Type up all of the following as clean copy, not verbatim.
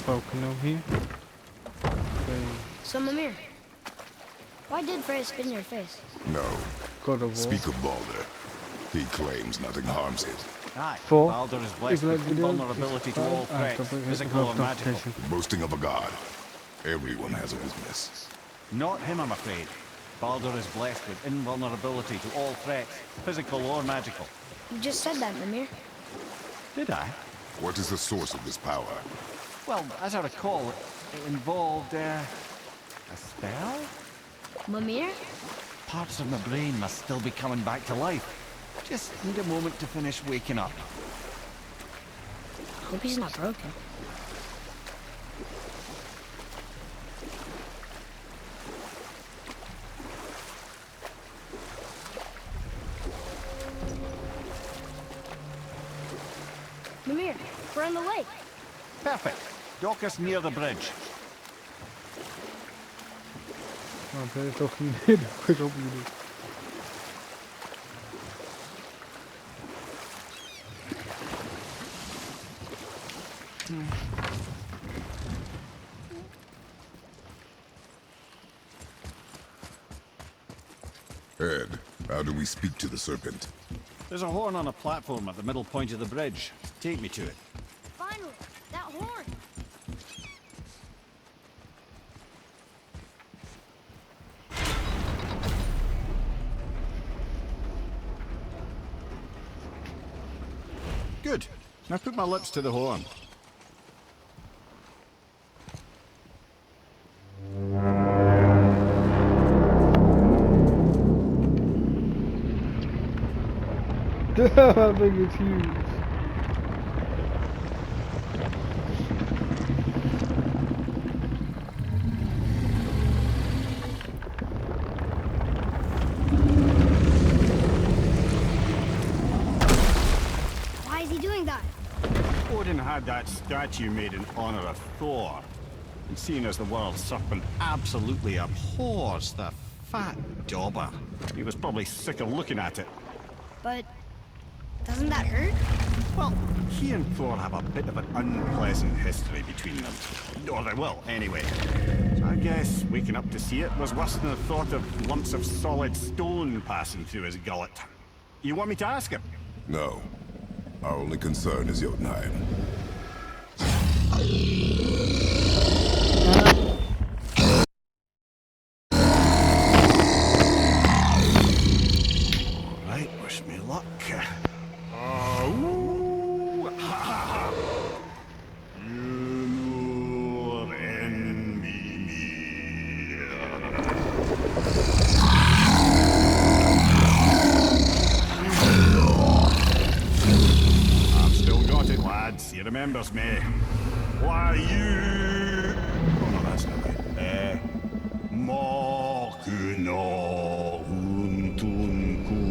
volcano here. Okay. So, Mimir, why did Freya spit in your face? No. God of War. Speak of Balder. He claims nothing harms it. Aye, 4. Baldur is If blessed you like with video, invulnerability to all threats, physical or magical. Boasting of a god. Everyone has a weakness. Not him, I'm afraid. Baldur is blessed with invulnerability to all threats, physical or magical. You just said that, Mimir. Did I? What is the source of this power? Well, as I recall, it involved, a spell? Mimir? Parts of my brain must still be coming back to life. Just need a moment to finish waking up. Hope he's not broken. Mimir, we're on the lake. Perfect. Dock us near the bridge. Ben je toch niet goed op jullie. Ed, how do we speak to the serpent? There's a horn on a platform at the middle point of the bridge. Take me to it. Finally, that horn. Good. Now put my lips to the horn. That thing is huge. Why is he doing that? Odin had that statue made in honor of Thor. And seeing as the world serpent absolutely abhors the fat dauber, he was probably sick of looking at it. But doesn't that hurt? Well, he and Thor have a bit of an unpleasant history between them. Or they will, anyway. So I guess waking up to see it was worse than the thought of lumps of solid stone passing through his gullet. You want me to ask him? No. Our only concern is Jotunheim. Right, wish me luck. Oh, ha ha ha. You and me. I've still got it, lads. He remembers me. Why you? Oh no, that's not right. Mokuno Untunku.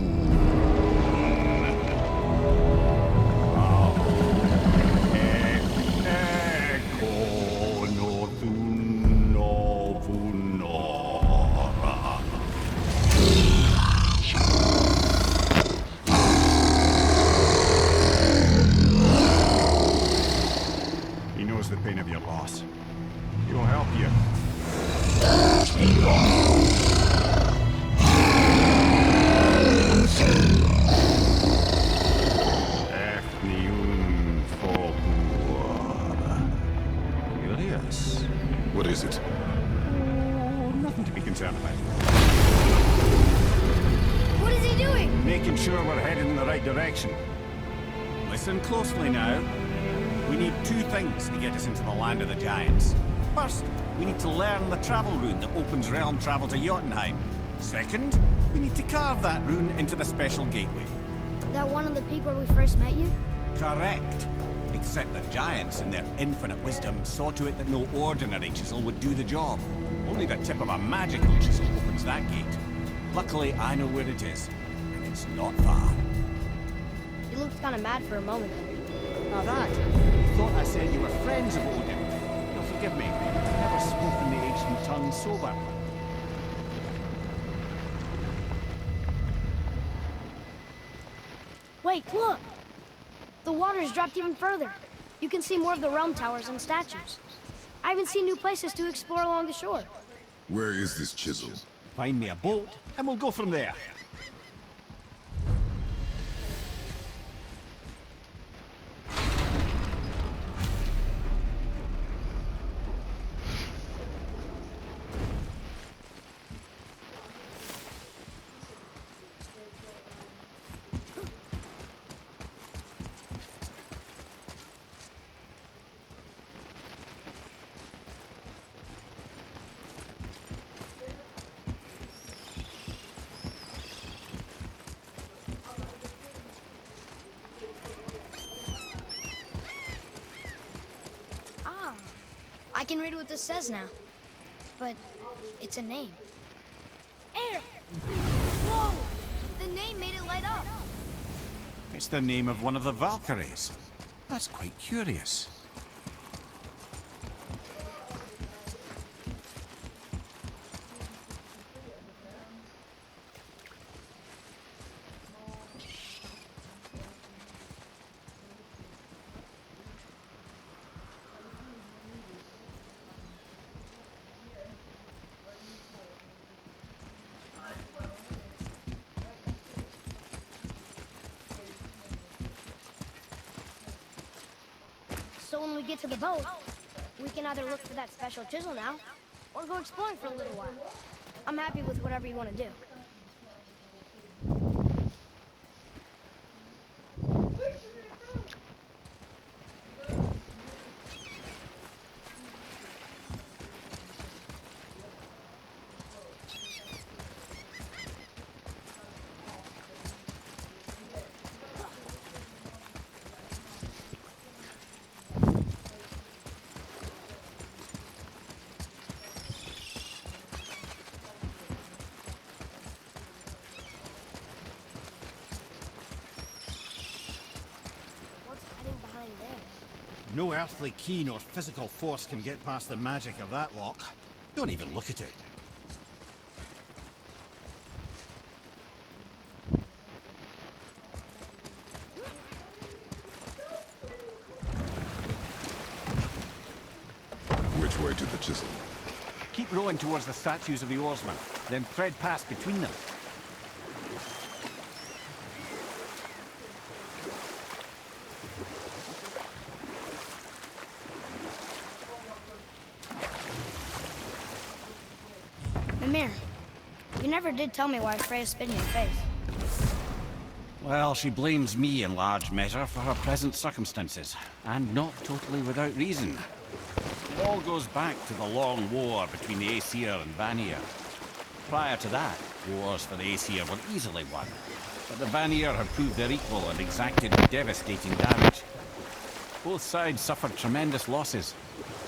He knows the pain of your loss. He will help you. Curious. What is it? Oh, nothing to be concerned about. What is he doing? Making sure we're heading in the right direction. Listen closely now. We need two things to get us into the land of the giants. First, we need to learn the travel rune that opens realm travel to Jotunheim. Second, we need to carve that rune into the special gateway. That one on the peak where we first met you? Correct. Except the giants, in their infinite wisdom, saw to it that no ordinary chisel would do the job. Only the tip of a magical chisel opens that gate. Luckily, I know where it is, and it's not far. You looked kind of mad for a moment. Now that, you thought I said you were friends of Odin. You'll forgive me, I've never spoken the ancient tongue sober. Wait, look! The water's dropped even further. You can see more of the realm towers and statues. I haven't seen new places to explore along the shore. Where is this chisel? Find me a boat, and we'll go from there. I can read what this says now. But it's a name. Air! Whoa! The name made it light up. It's the name of one of the Valkyries. That's quite curious. So when we get to the boat, we can either look for that special chisel now, or go exploring for a little while. I'm happy with whatever you want to do. No earthly key nor physical force can get past the magic of that lock. Don't even look at it. Which way to the chisel? Keep rowing towards the statues of the oarsmen, then thread past between them. Mimir, you never did tell me why Freya spit in your face. Well, she blames me in large measure for her present circumstances, and not totally without reason. It all goes back to the long war between the Aesir and Vanir. Prior to that, wars for the Aesir were easily won, but the Vanir had proved their equal and exacted devastating damage. Both sides suffered tremendous losses,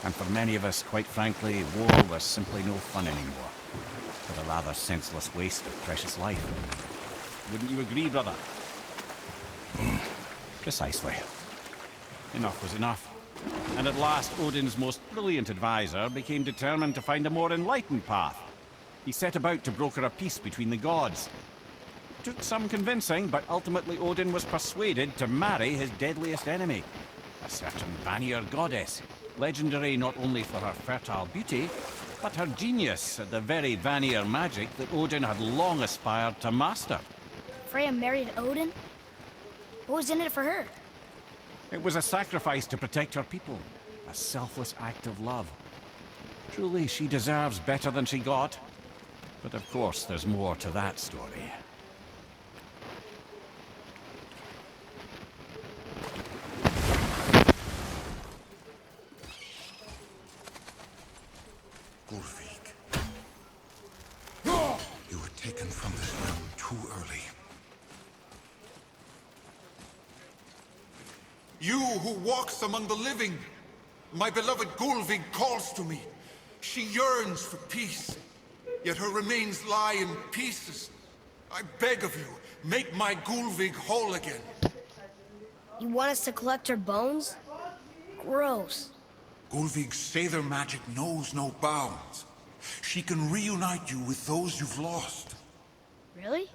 and for many of us, quite frankly, war was simply no fun anymore, but a rather senseless waste of precious life. Wouldn't you agree, brother? Precisely. Enough was enough. And at last, Odin's most brilliant advisor became determined to find a more enlightened path. He set about to broker a peace between the gods. It took some convincing, but ultimately Odin was persuaded to marry his deadliest enemy, a certain Vanir goddess, legendary not only for her fertile beauty, but her genius at the very Vanir magic that Odin had long aspired to master. Freya married Odin? What was in it for her? It was a sacrifice to protect her people, a selfless act of love. Truly, she deserves better than she got. But of course, there's more to that story. Ulfik. You were taken from this realm too early. You who walks among the living, my beloved Gulvig calls to me. She yearns for peace, yet her remains lie in pieces. I beg of you, make my Gulvig whole again. You want us to collect her bones? Gross. Gulvig's Sather magic knows no bounds. She can reunite you with those you've lost. Really?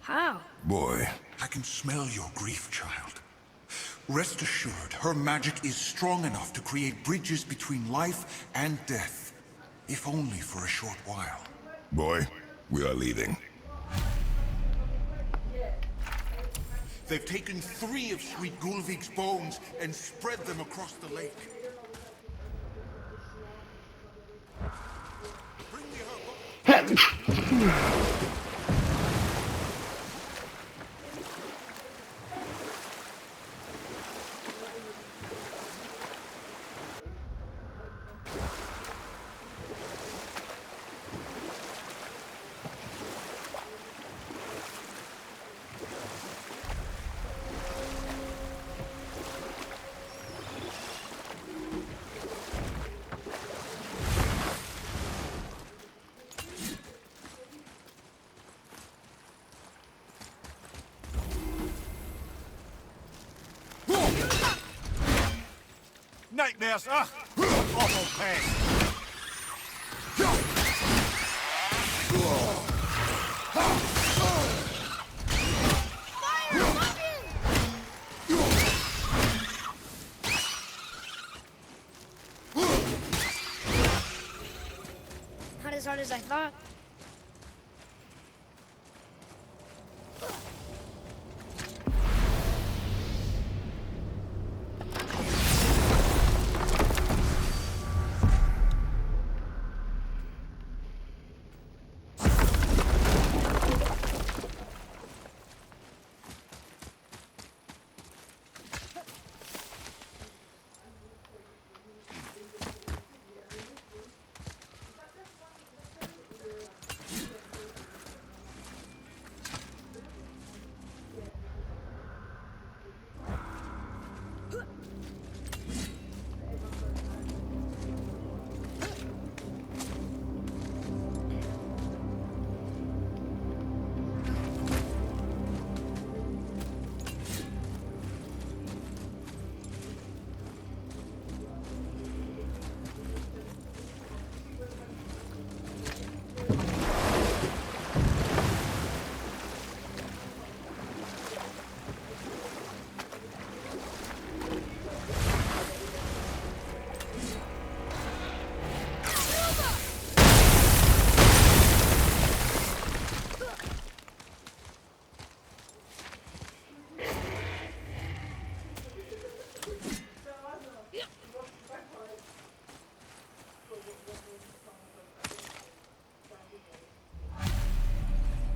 How? Boy, I can smell your grief, child. Rest assured, her magic is strong enough to create bridges between life and death. If only for a short while. Boy, we are leaving. They've taken 3 of Sweet Gulvig's bones and spread them across the lake. Bring me her bones. Nightmares, ugh! Awful pest! Not as hard as I thought.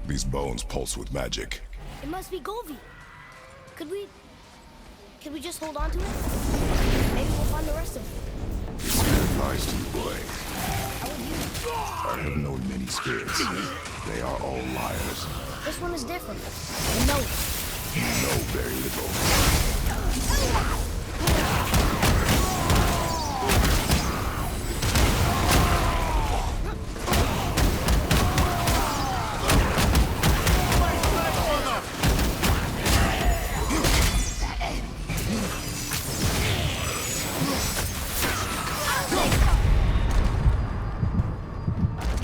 These bones pulse with magic. It must be Golvi. Could we just hold on to it? Maybe we'll find the rest of it. Stand lies to you, boy. How would you? I have known many spirits. They are all liars. This one is different. I know it. You know very little.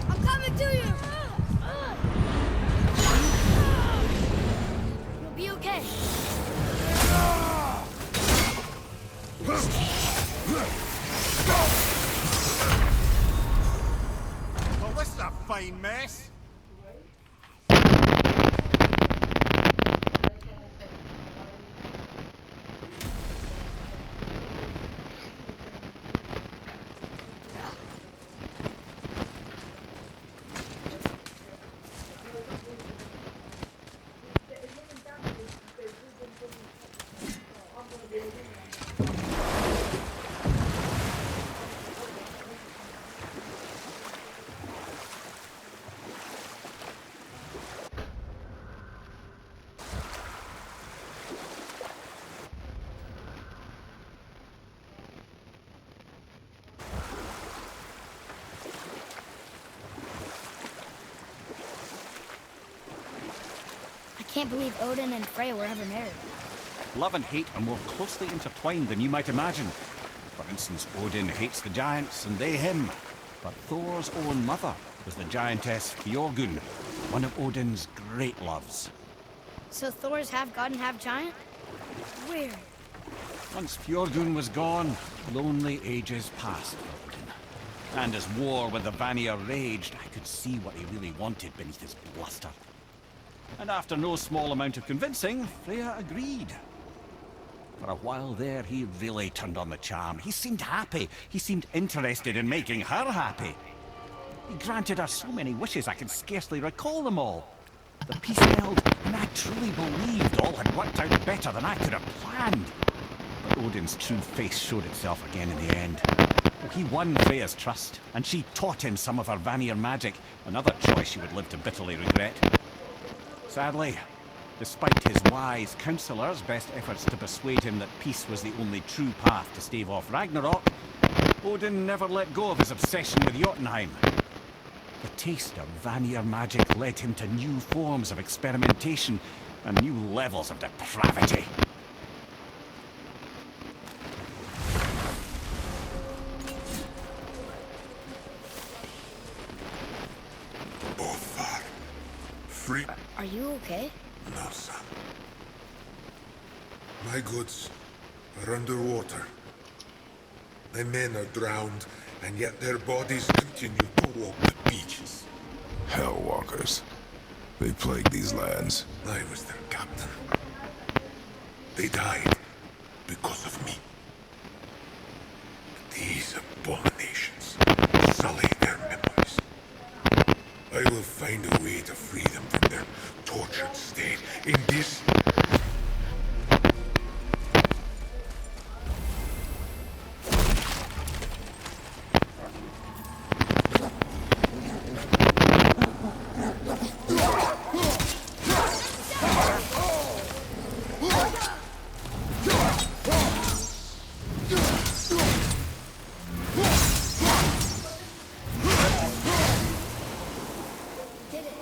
I'm coming to you. You'll be okay. Well, this is a fine mess. I can't believe Odin and Freya were ever married. Love and hate are more closely intertwined than you might imagine. For instance, Odin hates the giants and they him. But Thor's own mother was the giantess Björgun, one of Odin's great loves. So Thor's half god and half giant? Weird. Once Fjordun was gone, lonely ages passed for Odin. And as war with the Vanir raged, I could see what he really wanted beneath his bluster. And after no small amount of convincing, Freya agreed. For a while there, he really turned on the charm. He seemed happy. He seemed interested in making her happy. He granted her so many wishes I can scarcely recall them all. The peace held, and I truly believed all had worked out better than I could have planned. But Odin's true face showed itself again in the end. He won Freya's trust, and she taught him some of her Vanir magic, another choice she would live to bitterly regret. Sadly, despite his wise counselors' best efforts to persuade him that peace was the only true path to stave off Ragnarok, Odin never let go of his obsession with Jotunheim. The taste of Vanir magic led him to new forms of experimentation and new levels of depravity. Both free. Are you okay? No, son. My goods are underwater. My men are drowned, and yet their bodies continue to walk the beaches. Hellwalkers. They plague these lands. I was their captain. They died because of me. These abominations sully their memories. I will find a way to free them from their tortured state in this... Did it?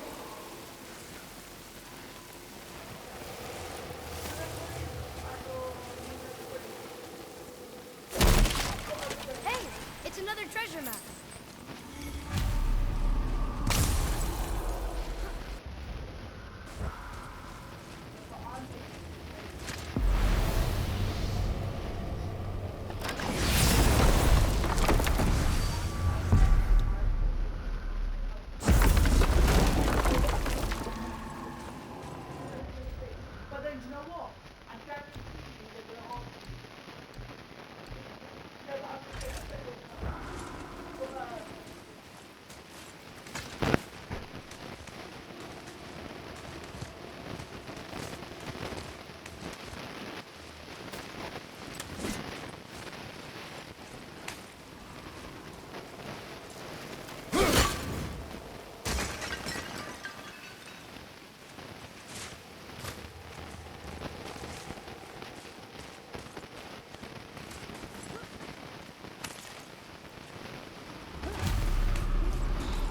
Hey! It's another treasure map.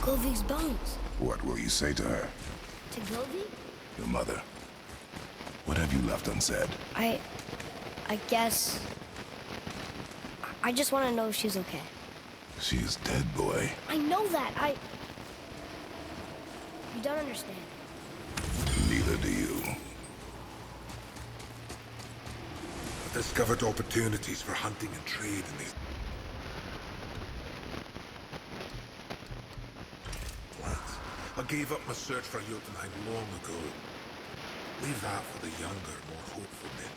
Golvik's bones. What will you say to her? To Golvik? Your mother? What have you left unsaid? I guess... I just want to know if she's okay. She is dead, boy. I know that, You don't understand. Neither do you. I've discovered opportunities for hunting and trade in these... lands. I gave up my search for Jotunheim long ago. Leave that for the younger, more hopeful men.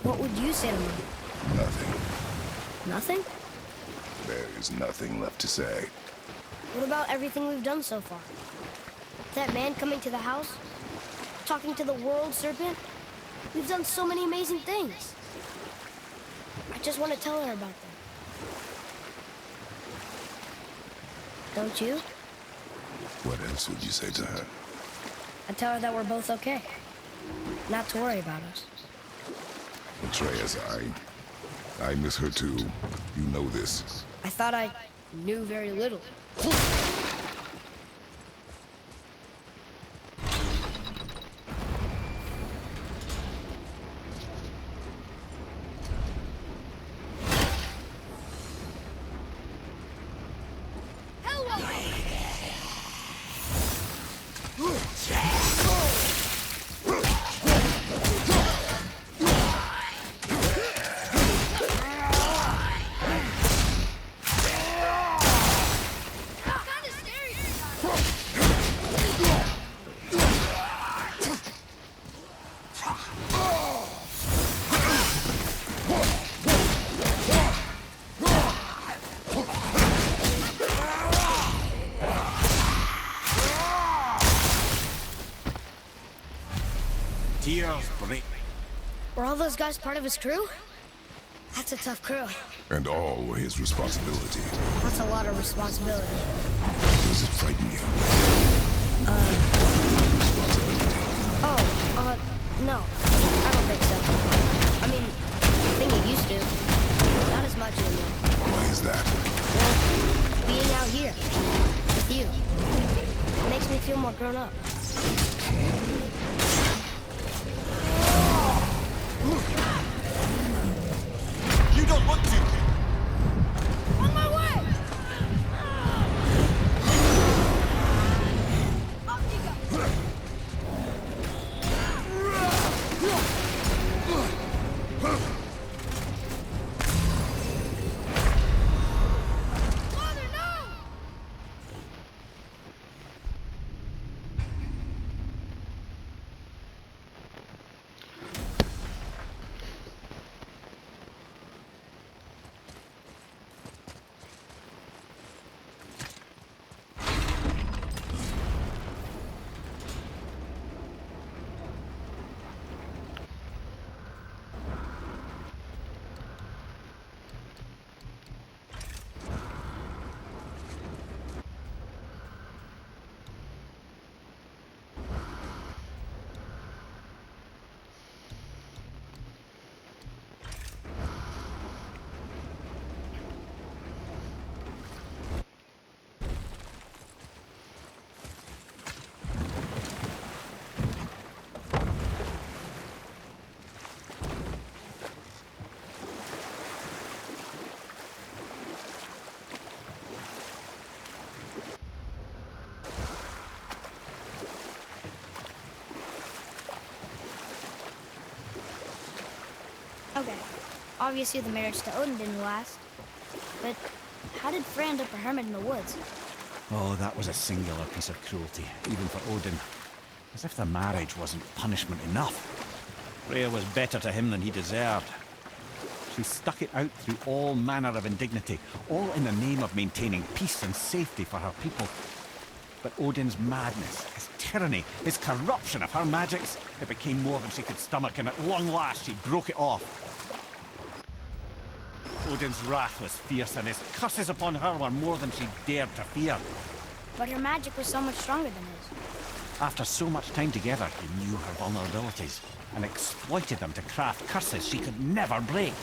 What would you say to me? Nothing. Nothing? There is nothing left to say. What about everything we've done so far? That man coming to the house? Talking to the world serpent? We've done so many amazing things. I just want to tell her about them. Don't you? What else would you say to her? I'd tell her that we're both okay. Not to worry about us. Atreus, I miss her too. You know this. I thought I knew very little. nerves break. Were all those guys part of his crew? That's a tough crew. And all were his responsibility. That's a lot of responsibility. Does it frighten you? No. I don't think so. I mean, I think it used to. Not as much anymore. Why is that? Well, being out here, with you, it makes me feel more grown up. You don't want to! On my way! Up you go! Father, no! Okay. Obviously the marriage to Odin didn't last. But how did Frey end up a hermit in the woods? Oh, that was a singular piece of cruelty, even for Odin. As if the marriage wasn't punishment enough. Freya was better to him than he deserved. She stuck it out through all manner of indignity, all in the name of maintaining peace and safety for her people. But Odin's madness, his tyranny, his corruption of her magics, it became more than she could stomach, and at long last she broke it off. Odin's wrath was fierce, and his curses upon her were more than she dared to fear. But her magic was so much stronger than his. After so much time together, he knew her vulnerabilities, and exploited them to craft curses she could never break.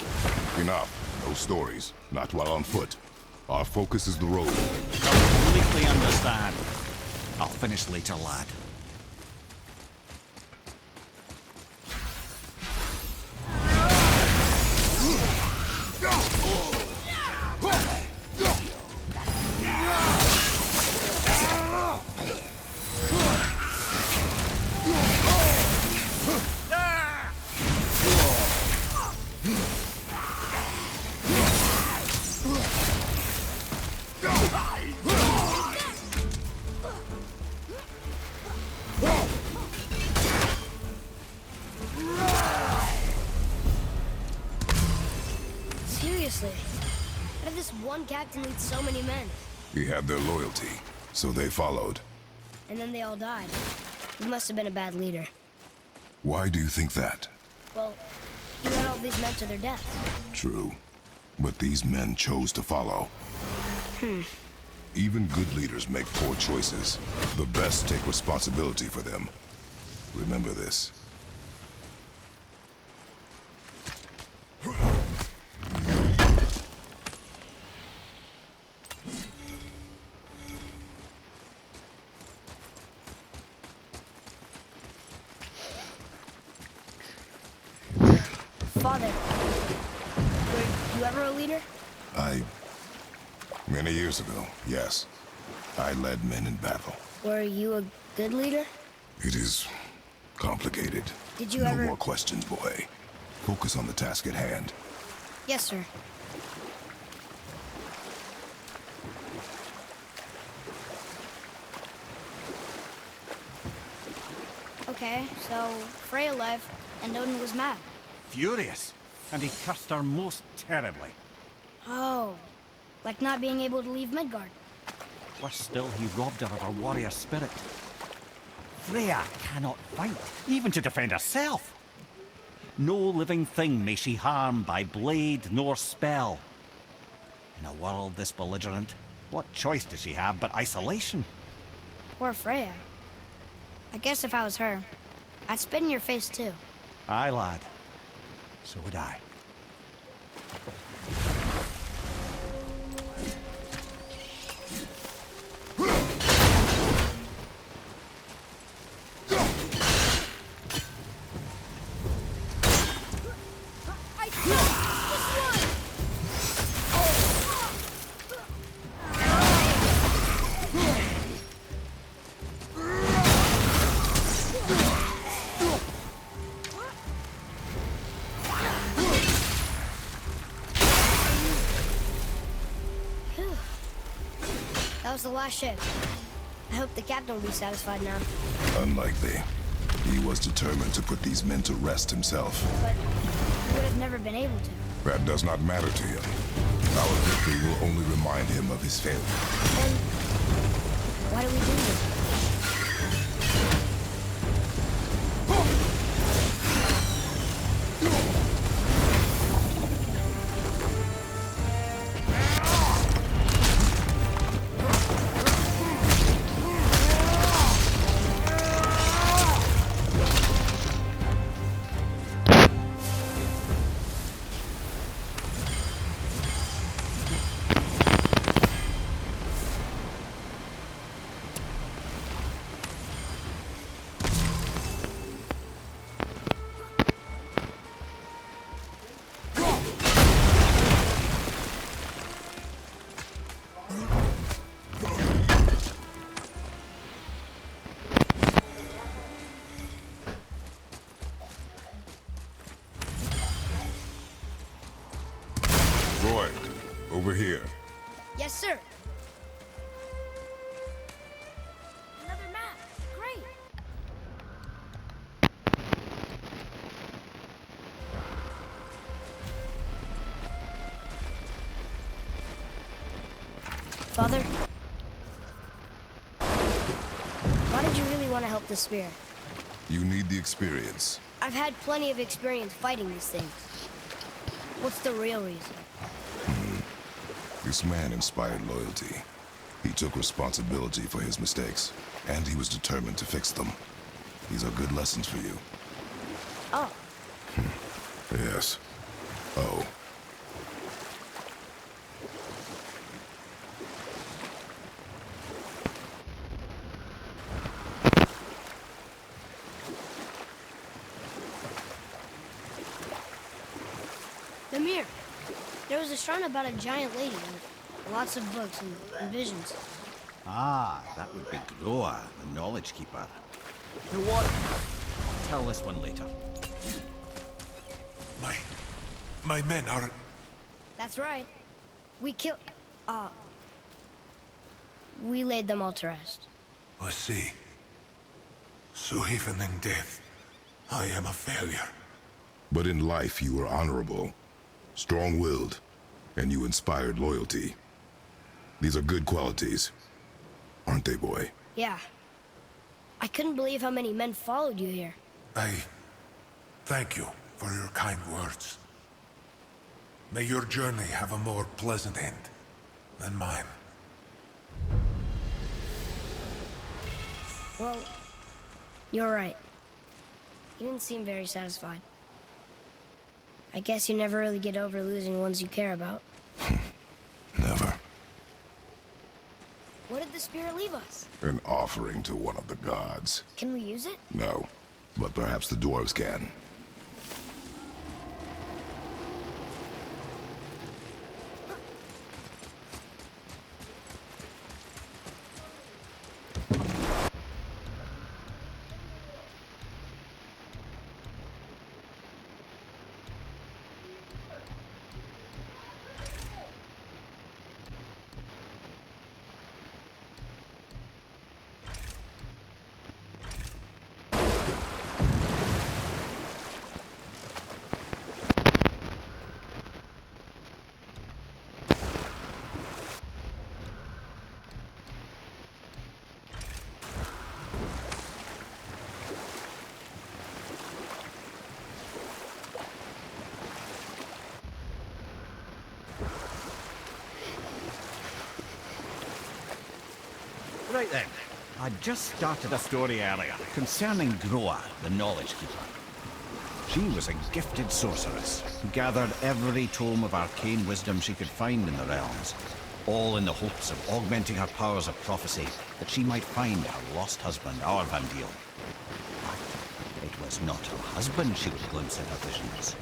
Enough. No stories. Not while on foot. Our focus is the road. Completely understand. I'll finish later, lad. Seriously, how did this one captain lead so many men? He had their loyalty, so they followed. And then they all died. He must have been a bad leader. Why do you think that? Well, he led all these men to their deaths. True. But these men chose to follow. Even good leaders make poor choices. The best take responsibility for them. Remember this. Father, were you ever a leader? Many years ago, yes. I led men in battle. Were you a good leader? It is complicated. Did you no ever... more questions, boy. Focus on the task at hand. Yes, sir. Okay, so Freya left, and Odin was mad. Furious, and he cursed her most terribly. Oh, like not being able to leave Midgard. Worse still, he robbed her of her warrior spirit. Freya cannot fight, even to defend herself. No living thing may she harm by blade nor spell. In a world this belligerent, what choice does she have but isolation? Poor Freya. I guess if I was her, I'd spit in your face too. Aye, lad. So would I. That was the last ship. I hope the captain will be satisfied now. Unlikely. He was determined to put these men to rest himself. But he would have never been able to. That does not matter to him. Our victory will only remind him of his failure. Then why do we do this? Roy, over here. Yes, sir. Another map. Great. Father? Why did you really want to help the Spear? You need the experience. I've had plenty of experience fighting these things. What's the real reason? This man inspired loyalty. He took responsibility for his mistakes, and he was determined to fix them. These are good lessons for you. Oh, Yes. Oh. the mirror. There was a shrine about a giant lady with lots of books and visions. Ah, that would be Groa, the Knowledge Keeper. You know what? I'll tell this one later. My men are... That's right. We killed... we laid them all to rest. I see. So even in death, I am a failure. But in life you were honorable, strong-willed, and you inspired loyalty. These are good qualities, aren't they, boy? Yeah. I couldn't believe how many men followed you here. I thank you for your kind words. May your journey have a more pleasant end than mine. Well, you're right. You didn't seem very satisfied. I guess you never really get over losing ones you care about. Never. What did the spirit leave us? An offering to one of the gods. Can we use it? No, but perhaps the dwarves can. Right then. I just started a story earlier concerning Groa, the Knowledge Keeper. She was a gifted sorceress who gathered every tome of arcane wisdom she could find in the realms, all in the hopes of augmenting her powers of prophecy that she might find her lost husband, Arvandil. But it was not her husband she would glimpse in her visions,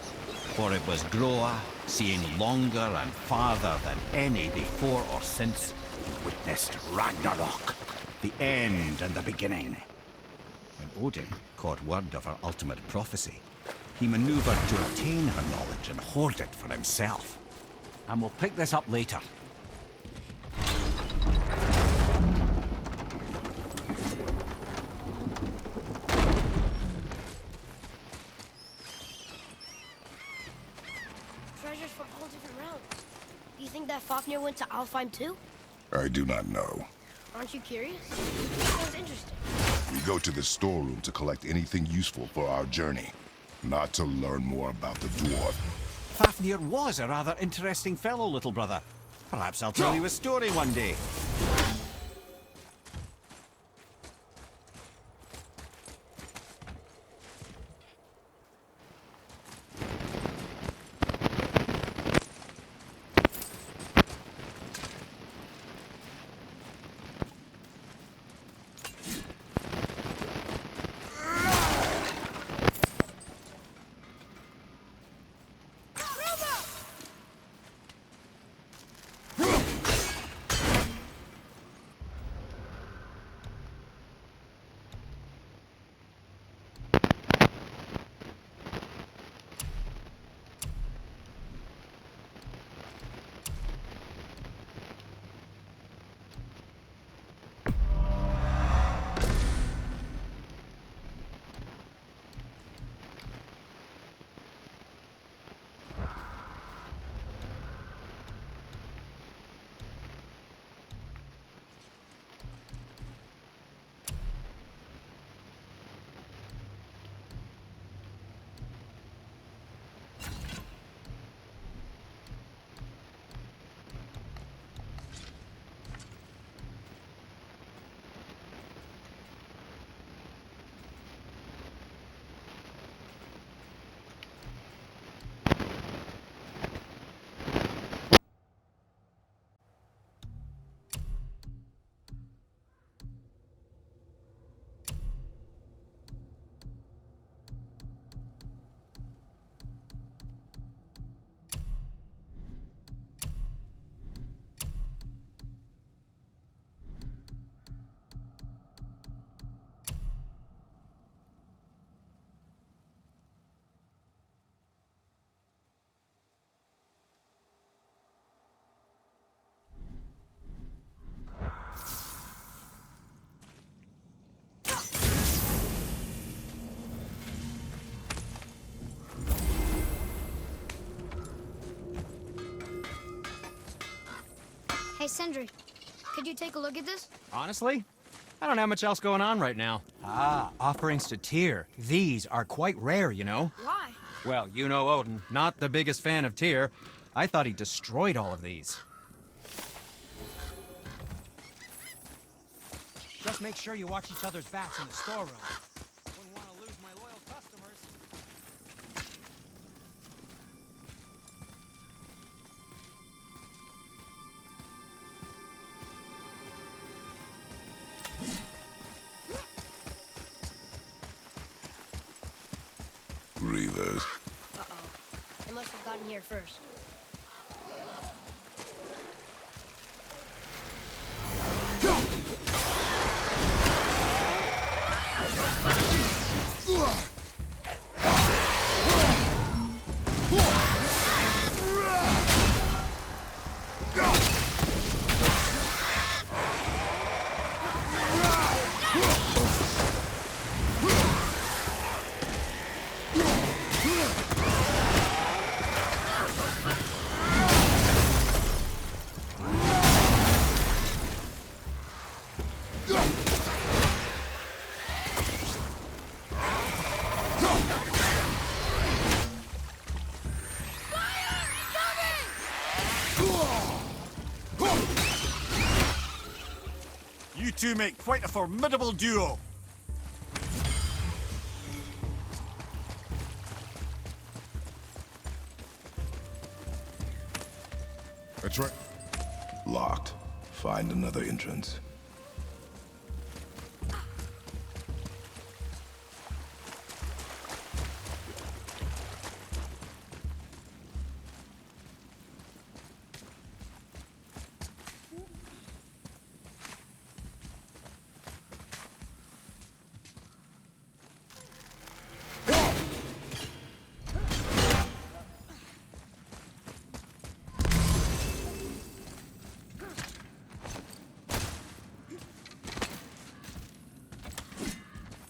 for it was Groa, seeing longer and farther than any before or since, who witnessed Ragnarok, the end and the beginning. When Odin caught word of her ultimate prophecy, he maneuvered to obtain her knowledge and hoard it for himself. And we'll pick this up later. Treasures from all different realms. Do you think that Fafnir went to Alfheim too? I do not know. Aren't you curious? Sounds interesting. We go to the storeroom to collect anything useful for our journey, not to learn more about the dwarf. Fafnir was a rather interesting fellow, little brother. Perhaps I'll tell you a story one day. Hey, Sindri, could you take a look at this? Honestly, I don't have much else going on right now. Ah, offerings to Tyr. These are quite rare, you know. Why? Well, you know Odin, not the biggest fan of Tyr. I thought he destroyed all of these. Just make sure you watch each other's backs in the storeroom. Wouldn't want to lose my loyal customers. Reavers. Uh-oh. They must have gotten here first. two make quite a formidable duo. That's right. Locked. Find another entrance.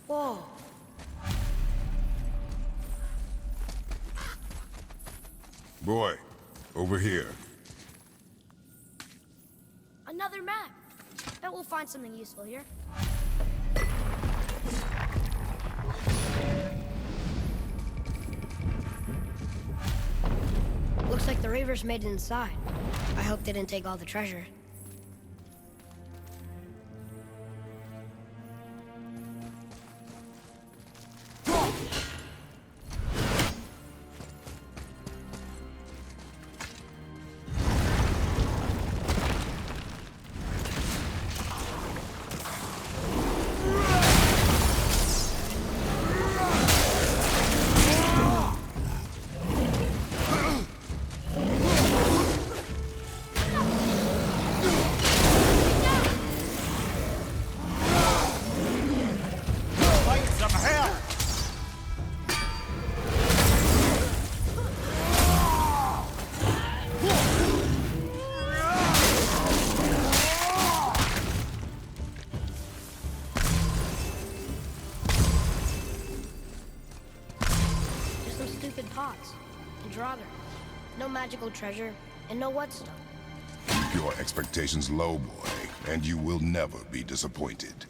Whoa. Boy, over here. Another map. Bet we'll find something useful here. Looks like the Reavers made it inside. I hope they didn't take all the treasure. Pots and Draugr. No magical treasure, and no whetstone. Keep your expectations low, boy, and you will never be disappointed.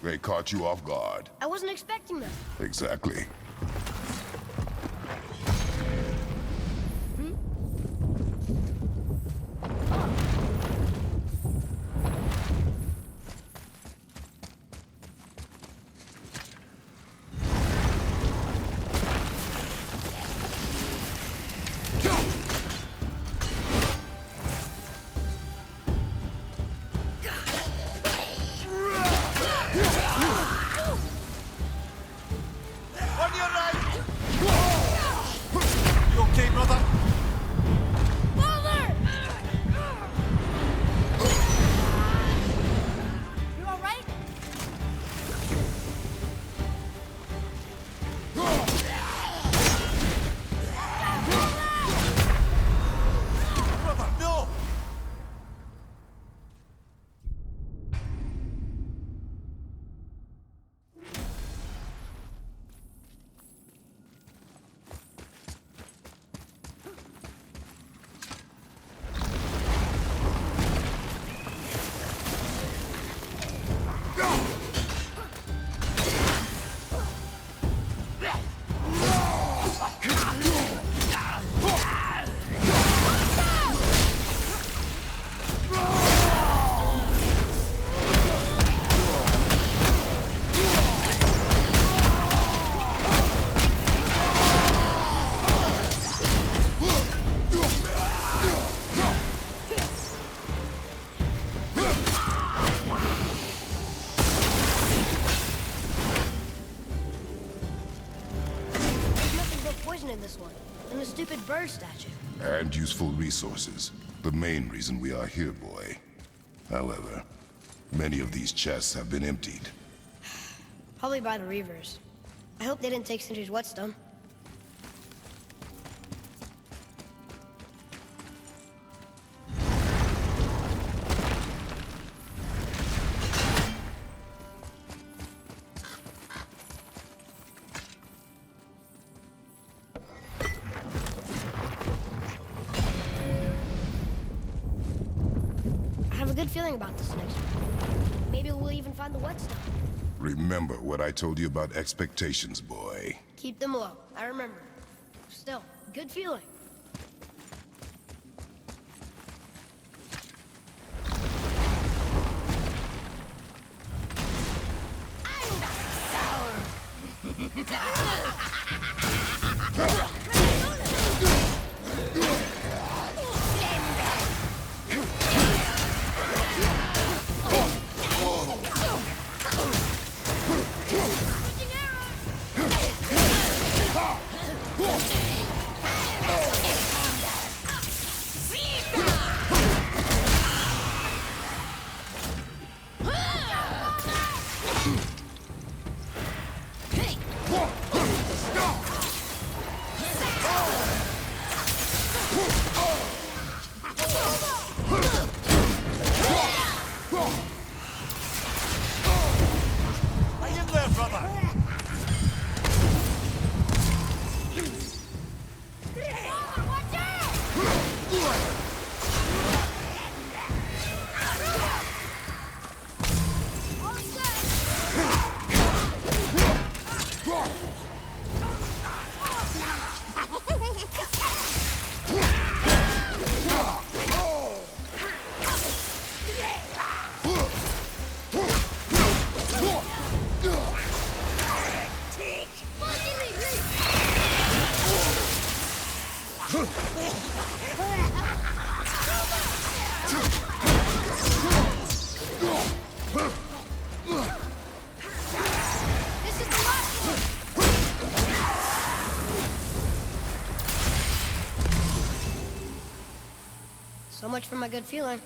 They caught you off guard. I wasn't expecting them. Exactly. In this one, and the stupid bird statue. And useful resources. The main reason we are here, boy. However, many of these chests have been emptied. Probably by the Reavers. I hope they didn't take Sindri's whetstone. a good feeling about this next one. Maybe we'll even find the whetstone. Remember what I told you about expectations, boy. Keep them low. I remember. Still, good feeling. So much for my good feeling.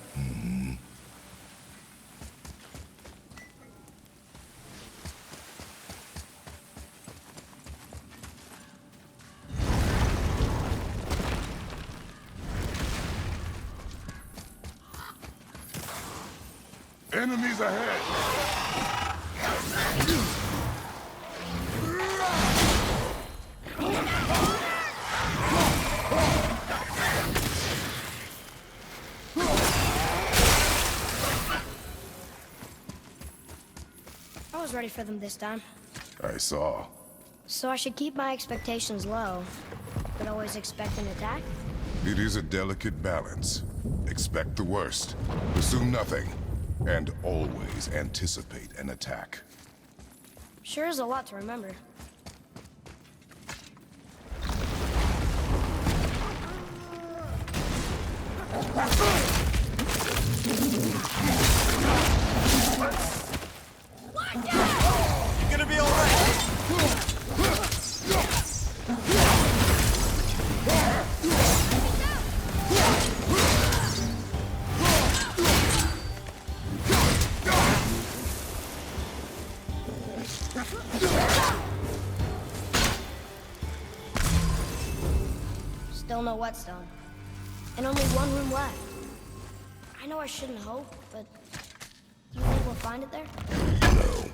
Enemies ahead! I was ready for them this time. I saw. So I should keep my expectations low, but always expect an attack? It is a delicate balance. Expect the worst, assume nothing, and always anticipate an attack. Sure is a lot to remember. You're gonna be alright. Still no whetstone. And only one room left. I know I shouldn't hope, but do you think we'll find it there? No.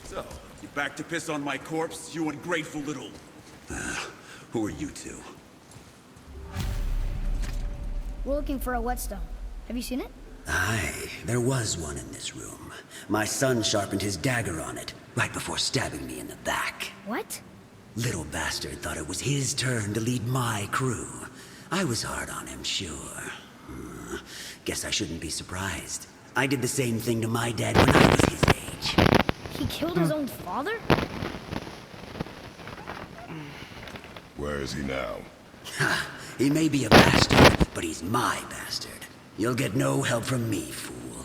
So, you back to piss on my corpse, you ungrateful little... Who are you two? We're looking for a whetstone. Have you seen it? Aye, there was one in this room. My son sharpened his dagger on it, right before stabbing me in the back. What? Little bastard thought it was his turn to lead my crew. I was hard on him, sure. Guess I shouldn't be surprised. I did the same thing to my dad when I was his age. He killed his own father? Where is he now? Ha! He may be a bastard, but he's my bastard. You'll get no help from me, fool.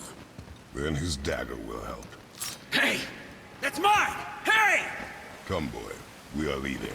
Then his dagger will help. Hey! That's mine! Hey! Come, boy. We are leaving.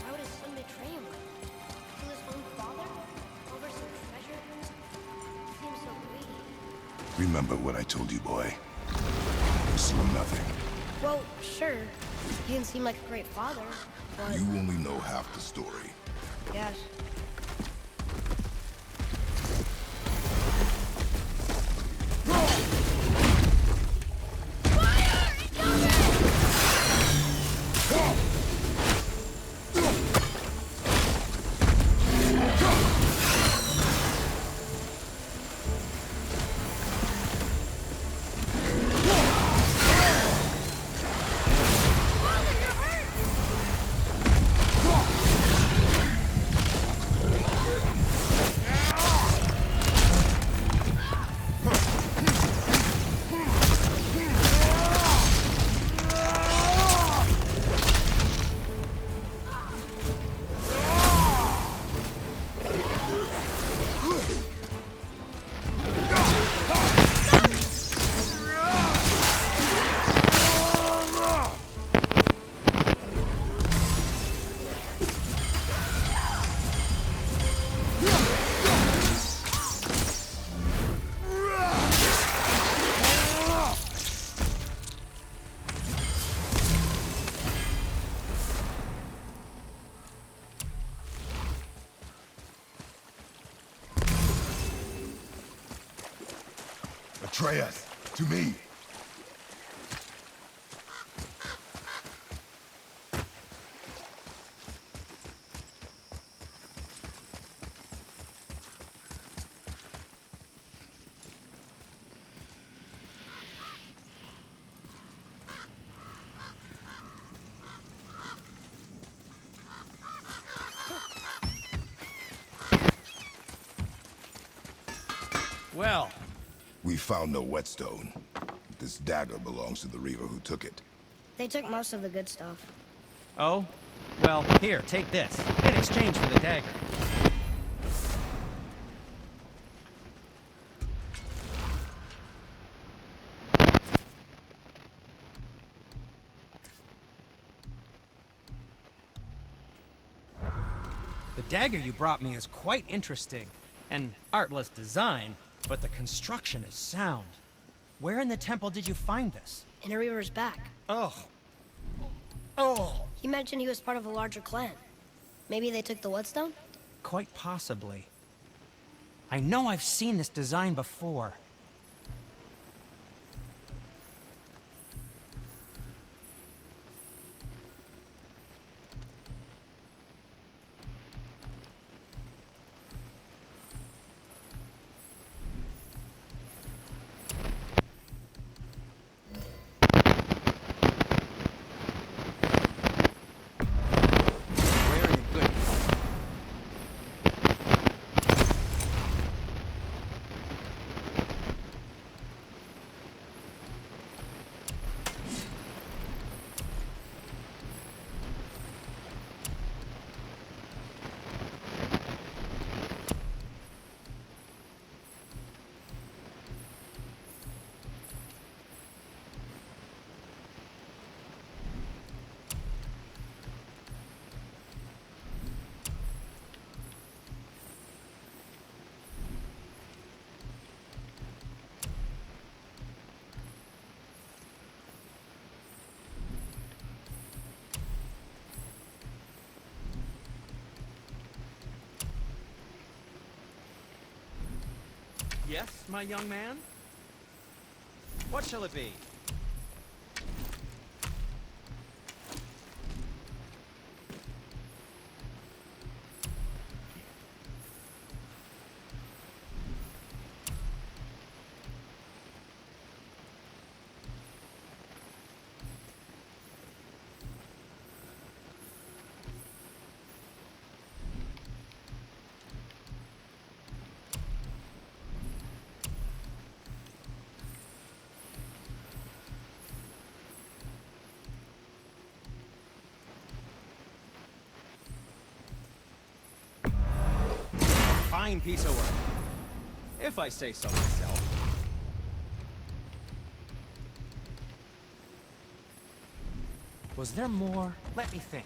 Why would his son betray him? Kill his own father? Over some treasure? Seems so greedy. Remember what I told you, boy. Pursue nothing. Well, sure. He didn't seem like a great father, but... You only know half the story. Yes. Atreus, to me. Well, We found no whetstone. This dagger belongs to the Reaver who took it. They took most of the good stuff. oh? Well, here, take this. In exchange for the dagger. The dagger you brought me is quite interesting. An artless design, but the construction is sound. Where in the temple did you find this? in Reaver's back. Oh. Oh! He mentioned he was part of a larger clan. Maybe they took the Whetstone? Quite possibly. I know I've seen this design before. Yes, my young man? What shall it be? Fine piece of work. If I say so myself. Was there more? Let me think.